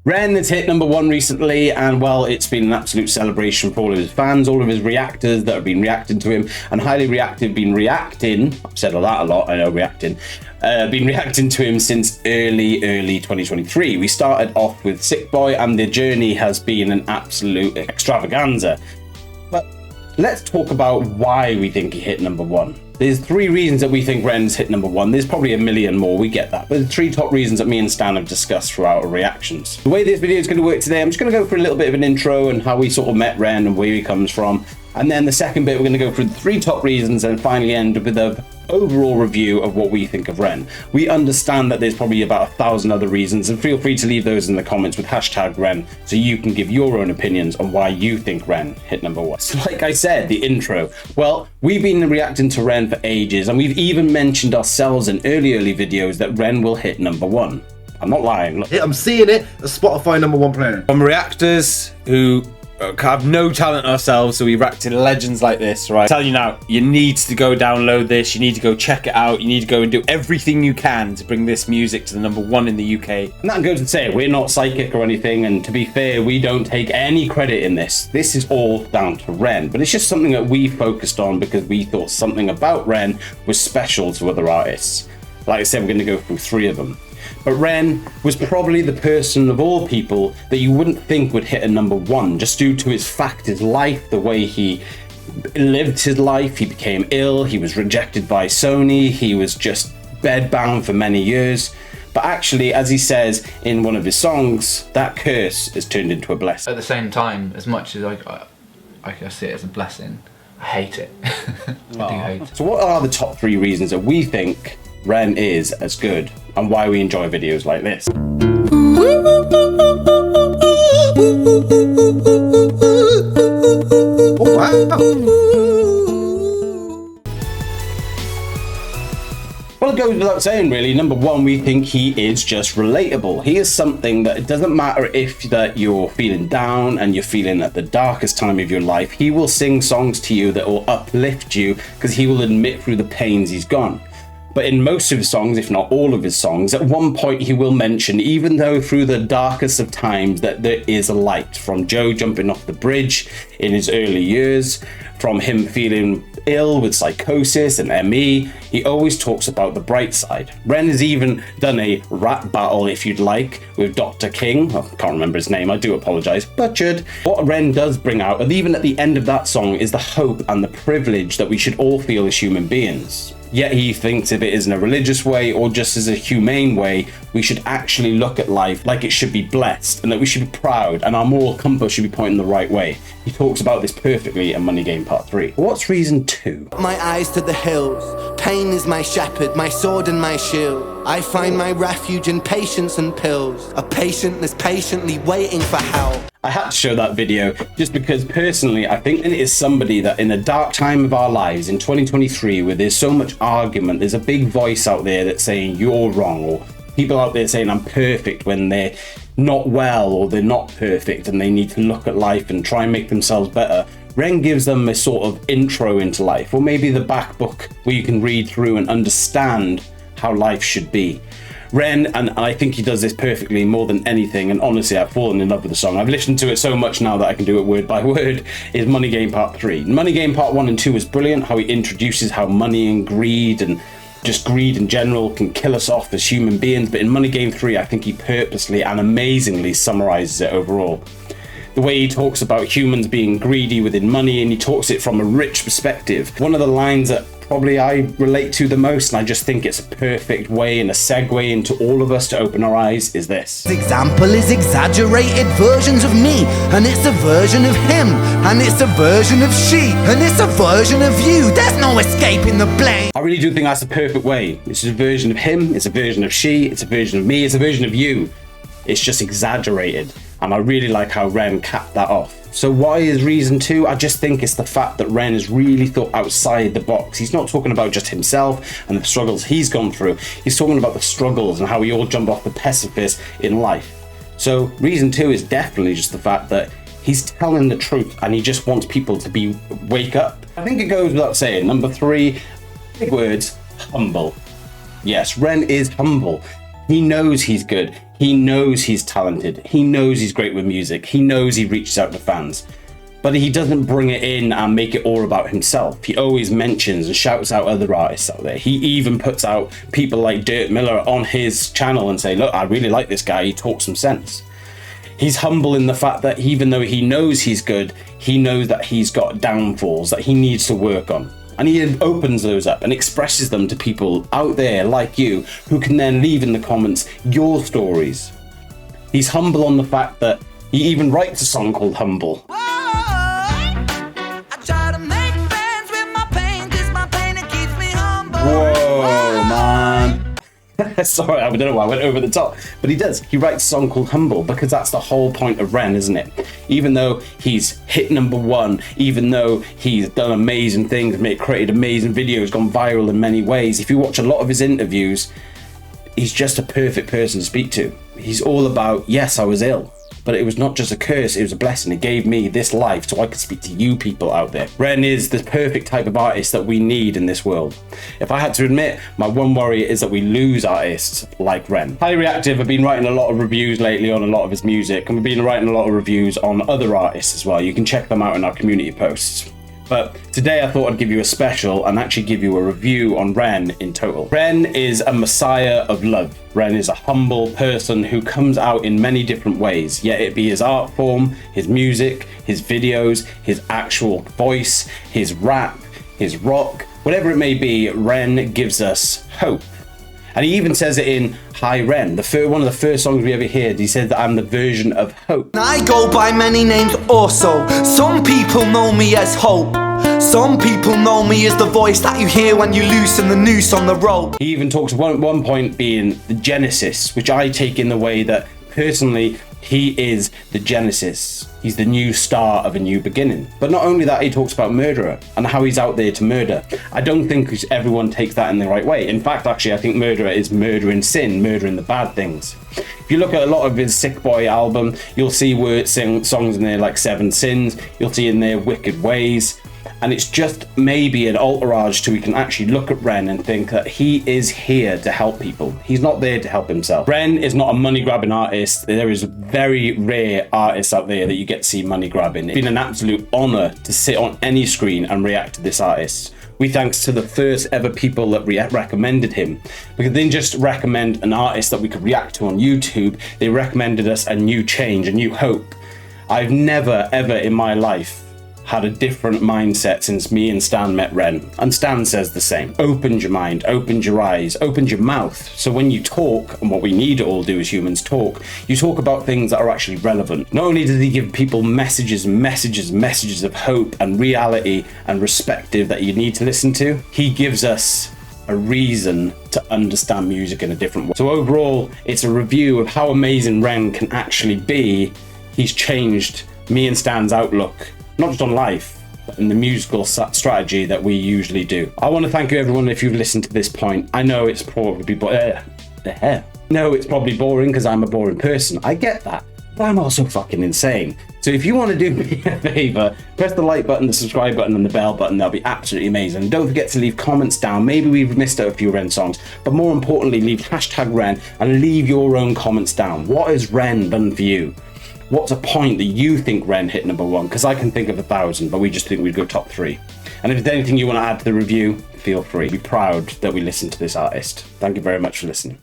Ren has hit #1 recently, and well, it's been an absolute celebration for all of his fans, all of his reactors that have been reacting to him, and Highly Reactive been reacting, I've said that a lot, I know, reacting, been reacting to him since early 2023. We started off with SICK BOI, and the journey has been an absolute extravaganza. But let's talk about why we think he hit #1. There's 3 reasons that we think Ren's hit #1. There's probably a million more, we get that. But the 3 top reasons that me and Stan have discussed throughout our reactions. The way this video is going to work today, I'm just going to go for a little bit of an intro and how we sort of met Ren and where he comes from. And then the second bit, we're going to go through the 3 top reasons and finally end with an overall review of what we think of Ren. We understand that there's probably about 1,000 other reasons, and feel free to leave those in the comments with #Ren so you can give your own opinions on why you think Ren hit #1. So like I said, the intro. Well, we've been reacting to Ren for ages, and we've even mentioned ourselves in early videos that Ren will hit #1. I'm not lying. Look. I'm seeing it, a Spotify #1 player. From reactors who have no talent ourselves, so we reacted to legends like this, right? I'm telling you now, you need to go download this, you need to go check it out, you need to go and do everything you can to bring this music to the #1 in the UK. And that goes to say, we're not psychic or anything, and to be fair, we don't take any credit in this. This is all down to Ren, but it's just something that we focused on because we thought something about Ren was special to other artists. Like I said, we're going to go through 3 of them. But Ren was probably the person of all people that you wouldn't think would hit a #1 just due to his fact, his life, the way he lived his life. He became ill, he was rejected by Sony, he was just bedbound for many years. But actually, as he says in one of his songs, that curse is turned into a blessing. At the same time, as much as I see it as a blessing, I hate it. I do hate it. So what are the top 3 reasons that we think Ren is as good and why we enjoy videos like this? Oh, wow. Well, it goes without saying, really. #1, we think he is just relatable. He is something that it doesn't matter if that you're feeling down and you're feeling at the darkest time of your life. He will sing songs to you that will uplift you because he will admit through the pains he's gone. But in most of his songs, if not all of his songs, at one point he will mention, even though through the darkest of times, that there is a light. From Joe jumping off the bridge in his early years, from him feeling ill with psychosis and ME, he always talks about the bright side. Ren has even done a rap battle, if you'd like, with Dr. King. I can't remember his name, I do apologise, butchered. What Ren does bring out, and even at the end of that song, is the hope and the privilege that we should all feel as human beings. Yet he thinks if it is in a religious way or just as a humane way, we should actually look at life like it should be blessed and that we should be proud and our moral compass should be pointing the right way. He talks about this perfectly in Money Game Part 3. What's reason 2? My eyes to the hills, pain is my shepherd, my sword and my shield. I find my refuge in patience and pills, a patient that's patiently waiting for help. I had to show that video just because personally I think it is somebody that in a dark time of our lives in 2023 where there's so much argument, there's a big voice out there that's saying you're wrong, or people out there saying I'm perfect when they're not well or they're not perfect and they need to look at life and try and make themselves better. Ren gives them a sort of intro into life, or maybe the back book where you can read through and understand how life should be. Ren, and I think he does this perfectly more than anything, and honestly I've fallen in love with the song. I've listened to it so much now that I can do it word by word, is Money Game Part 3. Money Game Part 1 and 2 is brilliant, how he introduces how money and greed and just greed in general can kill us off as human beings, but in Money Game 3 I think he purposely and amazingly summarizes it overall. The way he talks about humans being greedy within money, and he talks it from a rich perspective. One of the lines that probably I relate to the most, and I just think it's a perfect way and a segue into all of us to open our eyes, is this. Example is exaggerated versions of me, and it's a version of him, and it's a version of she, and it's a version of you. There's no escaping the blame. I really do think that's a perfect way. It's a version of him, it's a version of she, it's a version of me, it's a version of you. It's just exaggerated. And I really like how Ren capped that off. So why is reason 2? I just think it's the fact that Ren has really thought outside the box. He's not talking about just himself and the struggles he's gone through. He's talking about the struggles and how we all jump off the precipice in life. So reason 2 is definitely just the fact that he's telling the truth and he just wants people to wake up. I think it goes without saying. Number 3, big words, humble. Yes, Ren is humble. He knows he's good. He knows he's talented. He knows he's great with music. He knows he reaches out to fans. But he doesn't bring it in and make it all about himself. He always mentions and shouts out other artists out there. He even puts out people like Dirt Miller on his channel and say, look, I really like this guy. He talks some sense. He's humble in the fact that even though he knows he's good, he knows that he's got downfalls that he needs to work on. And he opens those up and expresses them to people out there like you, who can then leave in the comments your stories. He's humble on the fact that he even writes a song called Humble. Whoa, man. Sorry, I don't know why I went over the top. But he does. He writes a song called Humble because that's the whole point of Ren, isn't it? Even though he's hit #1, even though he's done amazing things, created amazing videos, gone viral in many ways, if you watch a lot of his interviews, he's just a perfect person to speak to. He's all about, yes, I was ill, but it was not just a curse, it was a blessing. It gave me this life so I could speak to you people out there. Ren is the perfect type of artist that we need in this world. If I had to admit, my one worry is that we lose artists like Ren. Highly Reactive have been writing a lot of reviews lately on a lot of his music, and we've been writing a lot of reviews on other artists as well. You can check them out in our community posts. But today I thought I'd give you a special and actually give you a review on Ren in total. Ren is a messiah of love. Ren is a humble person who comes out in many different ways, yet it be his art form, his music, his videos, his actual voice, his rap, his rock, whatever it may be, Ren gives us hope. And he even says it in Hi Ren, one of the first songs we ever heard. He said that I'm the version of hope. I go by many names also. Some people know me as Hope. Some people know me as the voice that you hear when you loosen the noose on the rope. He even talks at one point being the Genesis, which I take in the way that personally he is the Genesis. He's the new star of a new beginning. But not only that, he talks about murderer and how he's out there to murder. I don't think everyone takes that in the right way. In fact, actually, I think murderer is murdering sin, murdering the bad things. If you look at a lot of his SICK BOI album, you'll see songs in there like 7 Sins. You'll see in there Wicked Ways. And it's just maybe an entourage so we can actually look at Ren and think that he is here to help people. He's not there to help himself. Ren is not a money grabbing artist. There is very rare artists out there that you get to see money grabbing. It's been an absolute honor to sit on any screen and react to this artist. We thanks to the first ever people that recommended him, because they didn't just recommend an artist that we could react to on YouTube, they recommended us a new change, a new hope. I've never ever in my life had a different mindset since me and Stan met Ren, and Stan says the same. Opened your mind, opened your eyes, opened your mouth, so when you talk, and what we need to all do as humans talk, you talk about things that are actually relevant. Not only does he give people messages of hope and reality and perspective that you need to listen to, he gives us a reason to understand music in a different way. So overall, it's a review of how amazing Ren can actually be. He's changed me and Stan's outlook, not just on life, but in the musical strategy that we usually do. I want to thank you everyone if you've listened to this point. I know it's probably boring because I'm a boring person. I get that, but I'm also fucking insane. So if you want to do me a favor, press the like button, the subscribe button, and the bell button. That'll be absolutely amazing. And don't forget to leave comments down. Maybe we've missed out a few Ren songs, but more importantly, leave #Ren and leave your own comments down. What has Ren done for you? What's a point that you think Ren hit #1? Because I can think of 1,000, but we just think we'd go top 3. And if there's anything you want to add to the review, feel free. Be proud that we listened to this artist. Thank you very much for listening.